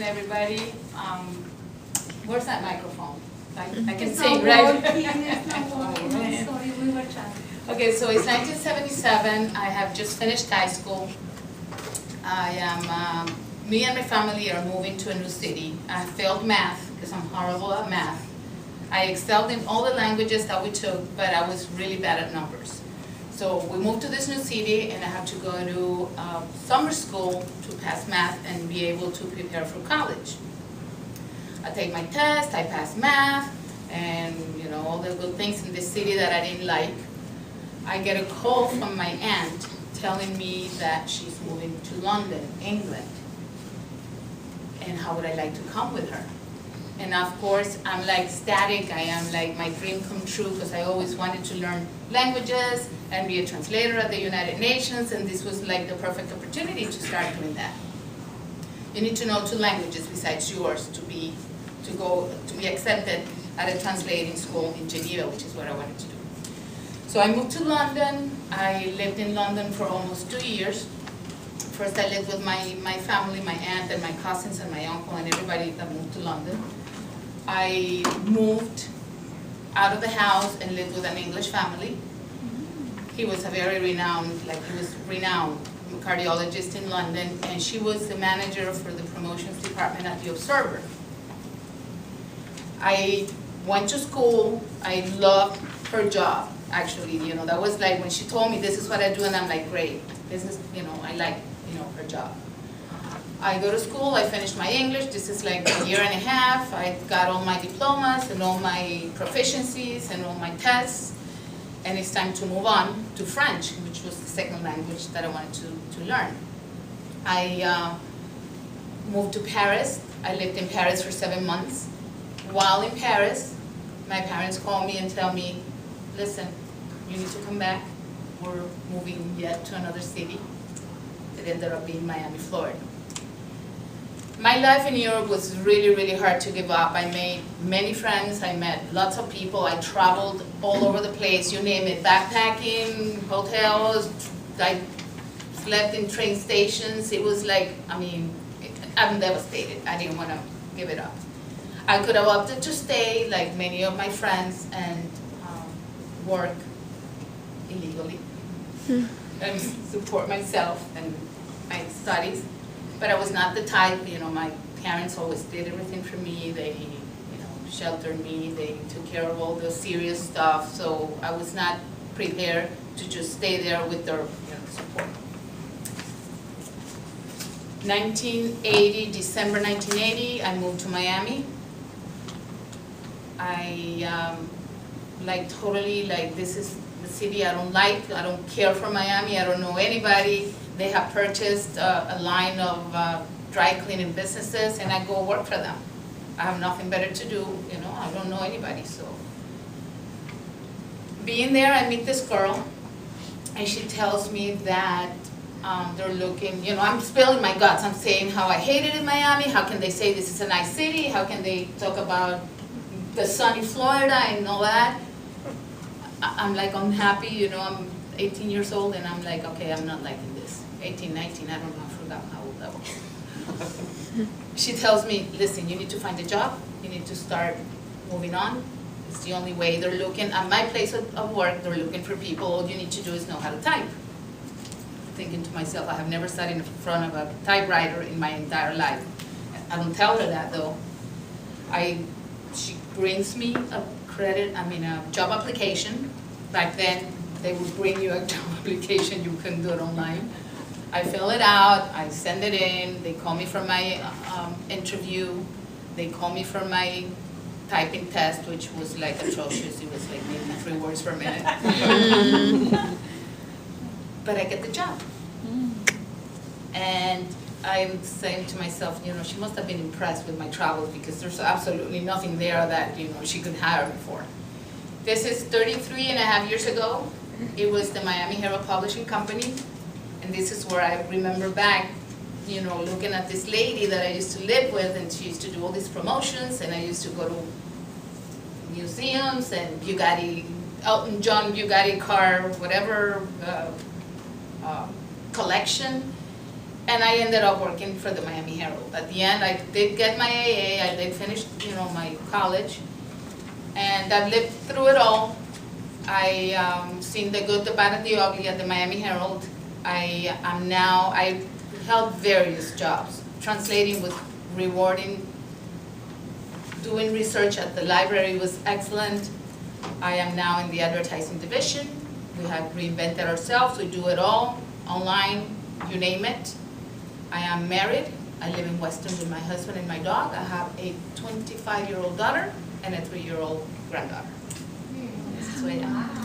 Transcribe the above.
everybody. Where's that microphone? I can It's sing, not right? working, it's not Oh, working. man. Sorry, we were trying. Okay, so it's 1977. I have just finished high school. Me and my family are moving to a new city. I failed math because I'm horrible at math. I excelled in all the languages that we took, but I was really bad at numbers. So we moved to this new city, and I have to go to summer school to pass math and be able to prepare for college. I take my test, I pass math, and all the good things in this city that I didn't like. I get a call from my aunt telling me that she's moving to London, England, and how would I like to come with her. And of course, I'm like ecstatic. I am like my dream come true because I always wanted to learn languages and be a translator at the United Nations, and this was like the perfect opportunity to start doing that. You need to know 2 languages besides yours to be accepted at a translating school in Geneva, which is what I wanted to do. So I moved to London. I lived in London for almost 2 years. First I lived with my family, my aunt and my cousins and my uncle and everybody that moved to London. I moved out of the house and lived with an English family. He was a very renowned cardiologist in London, and she was the manager for the promotions department at the Observer. I went to school. I loved her job, actually. That was like when she told me this is what I do, and I'm like, great. This is, I like, her job. I go to school, I finished my English. This is like a year and a half. I got all my diplomas and all my proficiencies and all my tests. And it's time to move on to French, which was the second language that I wanted to learn. I moved to Paris. I lived in Paris for 7 months. While in Paris, my parents call me and tell me, listen, you need to come back. We're moving yet to another city. It ended up being Miami, Florida. My life in Europe was really, really hard to give up. I made many friends. I met lots of people. I traveled all over the place, you name it, backpacking, hotels. I slept in train stations. It was like, I'm devastated. I didn't want to give it up. I could have opted to stay, like many of my friends, and work illegally and support myself and my studies. But I was not the type. My parents always did everything for me. They, sheltered me. They took care of all the serious stuff. So I was not prepared to just stay there with their support. 1980, December 1980, I moved to Miami. I this is the city I don't like. I don't care for Miami. I don't know anybody. They have purchased a line of dry cleaning businesses, and I go work for them. I have nothing better to do. I don't know anybody. So being there, I meet this girl, and she tells me that they're looking, I'm spilling my guts. I'm saying how I hate it in Miami. How can they say this is a nice city? How can they talk about the sunny Florida and all that? I'm like unhappy, I'm 18 years old, and I'm like, okay, I'm not liking this. 18, 19, I don't know, I forgot how old I was. She tells me, listen, you need to find a job. You need to start moving on. It's the only way. They're looking, at my place of work, they're looking for people. All you need to do is know how to type. Thinking to myself, I have never sat in front of a typewriter in my entire life. I don't tell her that, though. She brings me a job application. Back then, they would bring you a job application. You couldn't do it online. I fill it out. I send it in. They call me for my interview. They call me for my typing test, which was like atrocious. It was like maybe 3 words per minute. But I get the job. And I'm saying to myself, she must have been impressed with my travels, because there's absolutely nothing there that, she could hire me for. This is 33 and a half years ago. It was the Miami Herald Publishing Company. And this is where I remember back, looking at this lady that I used to live with, and she used to do all these promotions, and I used to go to museums and Bugatti, Elton John Bugatti car, whatever, collection. And I ended up working for the Miami Herald. At the end, I did get my AA, I did finish, my college, and I've lived through it all. I seen the good, the bad, and the ugly at the Miami Herald. I held various jobs. Translating was rewarding. Doing research at the library was excellent. I am now in the advertising division. We have reinvented ourselves. We do it all, online, you name it. I am married. I live in Weston with my husband and my dog. I have a 25-year-old daughter and a 3-year-old granddaughter. That's who I am.